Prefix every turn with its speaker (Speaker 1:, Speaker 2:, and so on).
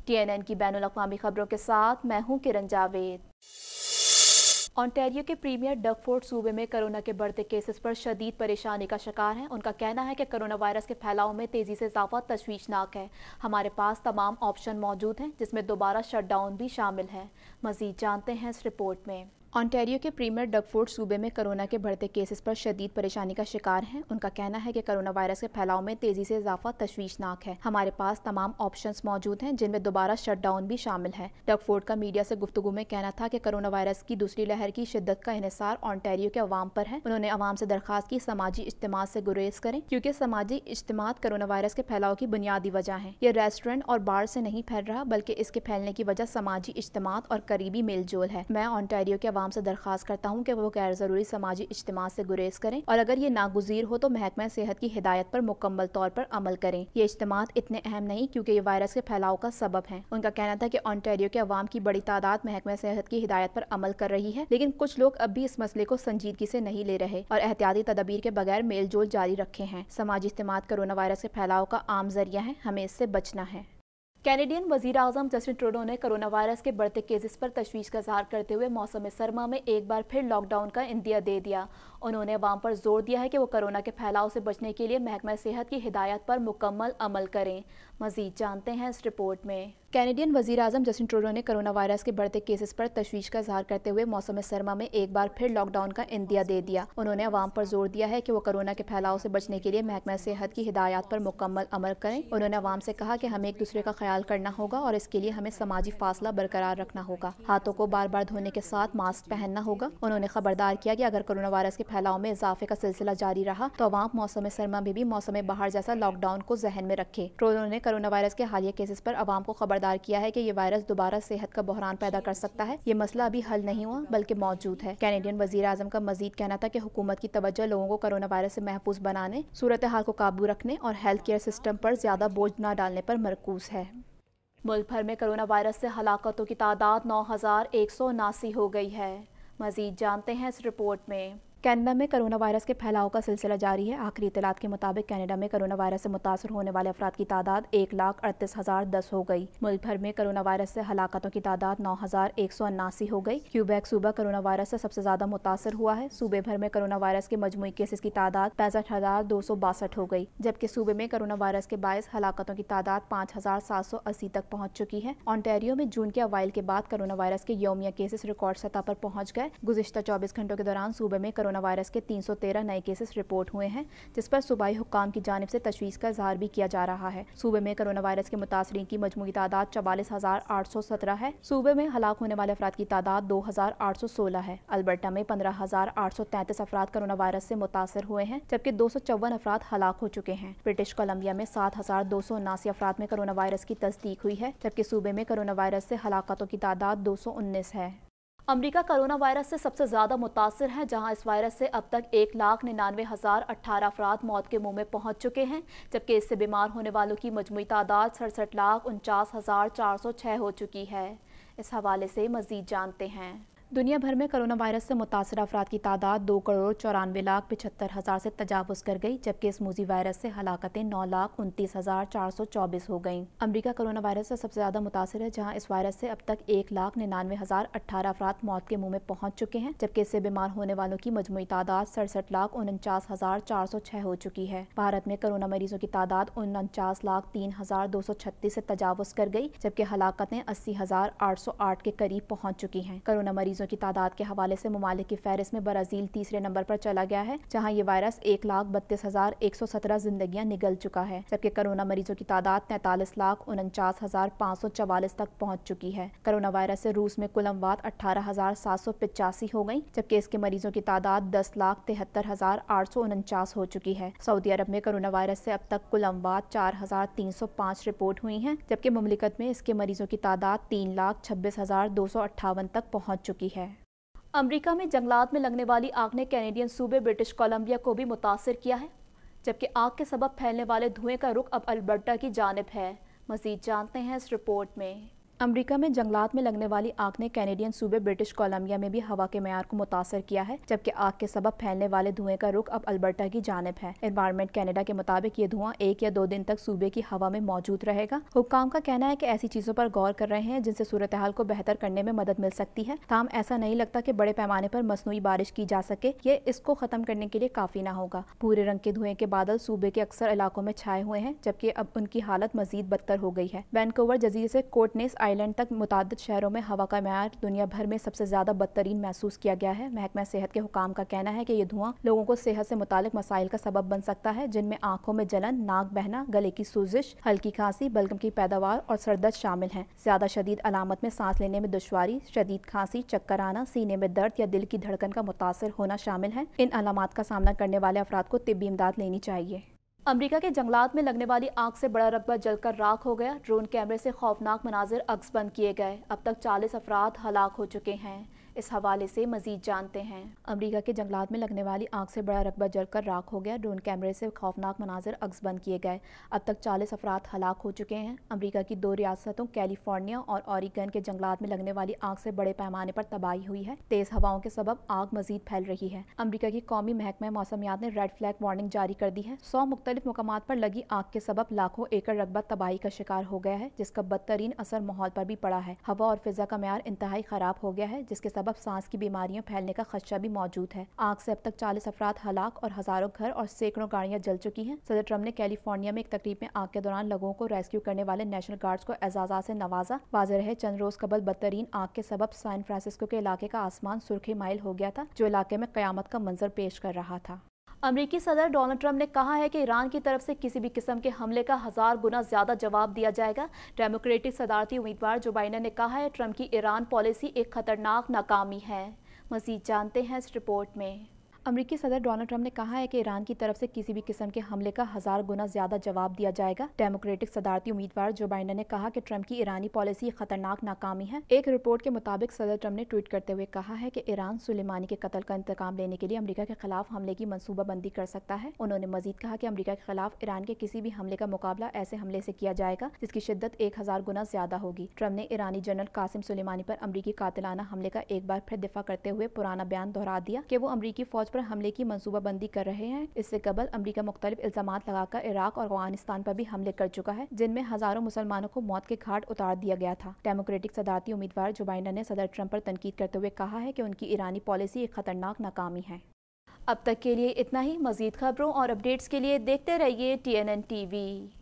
Speaker 1: TNN की बैनुल अक़वामी खबरों के साथ मैं हूं किरण जावेद। ऑन्टेरियो के प्रीमियर डग फोर्ड सूबे में कोरोना के बढ़ते केसेस पर शदीद परेशानी का शिकार हैं। उनका कहना है कि कोरोना वायरस के फैलाव में तेजी से इजाफा तशवीशनाक है। हमारे पास तमाम ऑप्शन मौजूद हैं, जिसमें दोबारा शटडाउन भी शामिल है। मजीद जानते हैं इस रिपोर्ट में। ऑन्टेरियो के प्रीमियर डग फोर्ड सूबे में कोरोना के बढ़ते केसेस पर शदीद परेशानी का शिकार हैं। उनका कहना है कि कोरोना वायरस के फैलाव में तेजी से इजाफा तशवीशनाक है। हमारे पास तमाम ऑप्शंस मौजूद हैं, जिनमें दोबारा शटडाउन भी शामिल है। डग फोर्ड का मीडिया से गुफ्तगू में कहना था कि कोरोना वायरस की दूसरी लहर की शिद्दत का इन्हिसार ऑन्टेरियो के अवाम पर है। उन्होंने अवाम से दरख्वास्त की समाजी इज्तिमा से गुरेज करें, क्योंकि समाजी इज्तिमा कोरोना वायरस के फैलाव की बुनियादी वजह है। ये रेस्टोरेंट और बार से नहीं फैल रहा, बल्कि इसके फैलने की वजह समाजी इज्तिमा और करीबी मेल जोल है। मैं ऑन्टेरियो के अवाम से दरख्वास्त करता हूं कि वो गैर जरूरी समाजी इज्तिमा से गुरेज करें, और अगर ये नागुज़ीर हो तो महकमा सेहत की हिदायत पर मुकम्मल तौर पर अमल करें। ये इज्तिमा इतने अहम नहीं, क्योंकि ये वायरस के फैलाव का सबब है। उनका कहना था कि ऑन्टेरियो के अवाम की बड़ी तादाद महकमा सेहत की हिदायत पर अमल कर रही है, लेकिन कुछ लोग अब भी इस मसले को संजीदगी से नहीं ले रहे और एहतियाती तदबीर के बगैर मेल जोल जारी रखे हैं। समाजी इज्तिमा कोरोना वायरस के फैलाव का आम जरिया है, हमें इससे बचना है। कैनेडियन वज़ीर आज़म जस्टिन ट्रूडो ने कोरोना वायरस के बढ़ते केसेस पर तशवीश का इज़हार करते हुए मौसम सरमा में एक बार फिर लॉकडाउन का इंदिया दे दिया। उन्होंने अवाम पर जोर दिया है कि वो कोरोना के फैलाव से बचने के लिए महकमा सेहत की हिदायत पर मुकम्मल अमल करें। मज़ीद जानते हैं इस रिपोर्ट में। कैनेडियन वज़ीर आज़म जस्टिन ट्रूडो ने कोरोना वायरस के बढ़ते केसेस पर तशवीश का इज़हार करते हुए मौसम सरमा में एक बार फिर लॉकडाउन का इंदिया दे दिया। उन्होंने अवाम पर जोर दिया है कि वो कोरोना के फैलाव से बचने के लिए महकमा सेहत की हिदायत पर मुकम्मल अमल करें। उन्होंने अवाम से कहा कि हमें एक दूसरे का ख्याल करना होगा और इसके लिए हमें समाजी फासला बरकरार रखना होगा। हाथों को बार बार धोने के साथ मास्क पहनना होगा। उन्होंने खबरदार किया कि अगर कोरोना वायरस के फैलाव में इजाफे का सिलसिला जारी रहा तो अवाम मौसम सरमा में भी मौसम बहार जैसा लॉकडाउन को जहन में रखे। ट्रूडो ने कोरोना वायरस के हालिया केसेस पर अवाम को खबरदार किया है कि ये वायरस दोबारा सेहत का बहरान पैदा कर सकता है। ये मसला अभी हल नहीं हुआ, बल्कि मौजूद है। कैनेडियन वज़ीर आज़म का मजीद कहना था कि हुकूमत की तवज्जो लोगों को कोरोना वायरस से महफूज बनाने, सूरत हाल को काबू रखने और हेल्थ केयर सिस्टम पर ज्यादा बोझ न डालने पर मरकूज है। मुल्क भर में कोरोना वायरस से हलाकतों की तादाद 9,179 हो गई है। मजीद जानते हैं इस रिपोर्ट में। कनाडा में कोरोना वायरस के फैलाव का सिलसिला जारी है। आखिरी इत्तलात के मुताबिक कनाडा में कोरोना वायरस से मुतासर होने वाले अफराद की तादाद 1,38,010 हो गई। मुल्क भर में कोरोना वायरस से हलाकतों की तादाद 9,179 हो गई। क्यूबेक सूबा कोरोना वायरस से सबसे ज्यादा मुतासर हुआ है। सूबे भर में कोरोना वायरस के मजमूई केसेस की तादाद 65,262 हो गई, जबकि सूबे में कोरोना वायरस के बायस हलाकतों की तादाद 5,780 तक पहुँच चुकी है। ऑन्टेरियो में जून के अवाइल के बाद कोरोना वायरस के यौमिया केसेस रिकॉर्ड सतह पर पहुँच गए। गुज़िश्ता 24 घंटों के दौरान सूबे में कोरोना वायरस के 313 नए केसेस रिपोर्ट हुए हैं, जिस पर सूबाई हुक्काम की जानिब से तशवीश का इजहार भी किया जा रहा है। सूबे में कोरोना वायरस के मुतासरीन की मजमूई तादाद 44,817 है। सूबे में हलाक होने वाले अफराद की तादाद 2,816 है। अल्बर्टा में 15,833 अफराद कोरोना वायरस से मुतासर हुए हैं, जबकि 254 अफराद हलाक हो चुके हैं। ब्रिटिश कोलंबिया में 7,279 अफराद में कोरोना वायरस की तस्दीक हुई है, जबकि सूबे में कोरोना वायरस से हलाकतों की तादाद 219 है। अमरीका कोरोना वायरस से सबसे ज़्यादा मुतासर है, जहां इस वायरस से अब तक 1,99,018 अफराद मौत के मुंह में पहुंच चुके हैं, जबकि इससे बीमार होने वालों की मजमूई तादाद 67,49,406 हो चुकी है। इस हवाले से मज़ीद जानते हैं। दुनिया भर में कोरोना वायरस से मुतासर अफराद की तादाद 2,94,75,000 से तजावुज़ कर गई, जबकि इस मूजी वायरस से हलाकतें 9,29,424 हो गईं। अमरीका कोरोना वायरस से सबसे ज़्यादा मुतासर है, जहां इस वायरस से अब तक 1,99,018 अफराद मौत के मुंह में पहुंच चुके हैं, जबकि इससे बीमार होने वालों की मजमूई तादाद 67,49,406 हो चुकी है। भारत में कोरोना मरीजों की तादाद 49,03,236 से तजावुज़ कर गई, जबकि हलाकतें 80,808 के करीब पहुँच चुकी हैं। कोरोना मरीजों की तादाद के हवाले से ममालिक की फहरिस्त में ब्राज़ील तीसरे नंबर पर चला गया है, जहां ये वायरस 1,32,117 जिंदगियां निगल चुका है, जबकि कोरोना मरीजों की तादाद 43,49,544 तक पहुंच चुकी है। कोरोना वायरस से रूस में कुल अमवात 18,785 हो गई, जबकि इसके मरीजों की तादाद 10,73,849 हो चुकी है। सऊदी अरब में कोरोना वायरस से अब तक कुल अमवात 4,305 रिपोर्ट हुई हैं, जबकि मुमलिकत में इसके मरीजों की तादाद 3,26,258 तक पहुंच चुकी है। अमेरिका में जंगलात में लगने वाली आग ने कैनेडियन सूबे ब्रिटिश कोलंबिया को भी मुतासिर किया है, जबकि आग के सबब फैलने वाले धुएं का रुख अब अल्बर्टा की जानिब है। मज़ीद जानते हैं इस रिपोर्ट में। امریکہ میں جنگلات میں لگنے والی آگ نے کینیڈین صوبے برٹش کولمبیا میں بھی ہوا کے معیار کو متاثر کیا ہے، جبکہ آگ کے سبب پھیلنے والے دھوئیں کا رخ اب البرٹا کی جانب ہے۔ انوائرمنٹ کینیڈا کے مطابق یہ دھواں 1 یا 2 دن تک صوبے کی ہوا میں موجود رہے گا۔ حکام کا کہنا ہے کہ ایسی چیزوں پر غور کر رہے ہیں جن سے صورتحال کو بہتر کرنے میں مدد مل سکتی ہے، تاہم ایسا نہیں لگتا کہ بڑے پیمانے پر مصنوعی بارش کی جا سکے۔ یہ اس کو ختم کرنے کے لیے کافی نہ ہوگا۔ بھورے رنگ کے دھوئیں کے بادل صوبے کے اکثر علاقوں میں چھائے ہوئے ہیں، جبکہ اب ان کی حالت مزید بدتر ہو گئی ہے۔ وینکوور جزیرے سے کوٹنیس آئلینڈ تک متعدد شہروں میں ہوا کا معیار دنیا بھر میں سب سے زیادہ بدترین محسوس کیا گیا ہے۔ محکمہ صحت کے حکام کا کہنا ہے کہ یہ دھواں لوگوں کو صحت سے متعلق مسائل کا سبب بن سکتا ہے، جن میں آنکھوں میں جلن، ناک بہنا، گلے کی سوزش، ہلکی کھانسی، بلغم کی پیداوار اور سر درد شامل ہیں۔ زیادہ شدید علامت میں سانس لینے میں دشواری، شدید کھانسی، چکر آنا، سینے میں درد یا دل کی دھڑکن کا متاثر ہونا شامل ہیں۔ ان علامات کا سامنا کرنے والے افراد کو طبی امداد لینی چاہیے۔ امریکہ کے جنگلات میں لگنے والی آگ سے بڑا رقبہ جل کر راکھ ہو گیا۔ ڈرون کیمرے سے خوفناک مناظر عکس بند کیے گئے۔ اب تک 40 افراد ہلاک ہو چکے ہیں۔ اس حوالے سے مزید جانتے ہیں۔ امریکہ کے جنگلات میں لگنے والی آگ سے بڑا رقبہ جل کر راکھ ہو گیا۔ ڈرون کیمرے سے خوفناک مناظر عکس بند کیے گئے۔ اب تک 40 افراد ہلاک ہو چکے ہیں۔ امریکہ کی 2 ریاستوں کیلیفورنیا اور اوریگن کے جنگلات میں لگنے والی آگ سے بڑے پیمانے پر تباہی ہوئی ہے۔ تیز ہواؤں کے سبب آگ مزید پھیل رہی ہے۔ امریکہ کی قومی محکمہ موسمیات نے ریڈ فلیگ وارننگ جاری کر دی ہے۔ 100 مختلف مقامات پر لگی آگ کے سبب لاکھوں ایکڑ رقبہ تباہی کا شکار ہو گیا ہے، جس کا بدترین اثر ماحول پر بھی پڑا ہے۔ ہوا اور فضا کا معیار انتہائی خراب ہو گیا ہے، جس کے سبب سانس کی بیماریاں پھیلنے کا خدشہ بھی موجود ہے۔ آگ سے اب تک 40 افراد ہلاک اور ہزاروں گھر اور سینکڑوں گاڑیاں جل چکی ہیں۔ صدر ٹرمپ نے کیلیفورنیا میں ایک تقریب میں آگ کے دوران لوگوں کو ریسکیو کرنے والے نیشنل گارڈز کو اعزازات سے نوازا۔ واضح رہے چند روز قبل بدترین آگ کے سبب سان فرانسسکو کے علاقے کا آسمان سرخی مائل ہو گیا تھا، جو علاقے میں قیامت کا منظر پیش کر رہا تھا۔ امریکی صدر ڈونلڈ ٹرمپ نے کہا ہے کہ ایران کی طرف سے کسی بھی قسم کے حملے کا 1000 گنا زیادہ جواب دیا جائے گا۔ ڈیموکریٹک صدارتی امیدوار جو بائیڈن نے کہا ہے ٹرمپ کی ایران پالیسی ایک خطرناک ناکامی ہے۔ مزید جانتے ہیں اس رپورٹ میں۔ امریکی صدر ڈونلڈ ٹرمپ نے کہا ہے کہ ایران کی طرف سے کسی بھی قسم کے حملے کا 1000 گنا زیادہ جواب دیا جائے گا۔ ڈیموکریٹک صدارتی امیدوار جو بائیڈن نے کہا کہ ٹرمپ کی ایرانی پالیسی ایک خطرناک ناکامی ہے۔ ایک رپورٹ کے مطابق صدر ٹرمپ نے ٹویٹ کرتے ہوئے کہا ہے کہ ایران سلیمانی کے قتل کا انتقام لینے کے لیے امریکہ کے خلاف حملے کی منصوبہ بندی کر سکتا ہے۔ انہوں نے مزید کہا کہ امریکہ کے خلاف ایران کے کسی بھی حملے کا مقابلہ ایسے حملے سے کیا جائے گا جس کی شدت 1000 گنا زیادہ ہوگی۔ ٹرمپ نے ایرانی جنرل قاسم سلیمانی پر امریکی قاتلانہ حملے کا ایک بار پھر دفاع کرتے ہوئے پرانا بیان دہرا دیا کہ وہ امریکی فوج پر حملے کی منصوبہ بندی کر رہے ہیں۔ اس سے قبل امریکہ مختلف الزامات لگا کر عراق اور افغانستان پر بھی حملے کر چکا ہے، جن میں ہزاروں مسلمانوں کو موت کے گھاٹ اتار دیا گیا تھا۔ ڈیموکریٹک صدارتی امیدوار جو بائیڈن نے صدر ٹرمپ پر تنقید کرتے ہوئے کہا ہے کہ ان کی ایرانی پالیسی ایک خطرناک ناکامی ہے۔ اب تک کے لیے اتنا ہی۔ مزید خبروں اور اپڈیٹس کے لیے دیکھتے رہیے TNN TV۔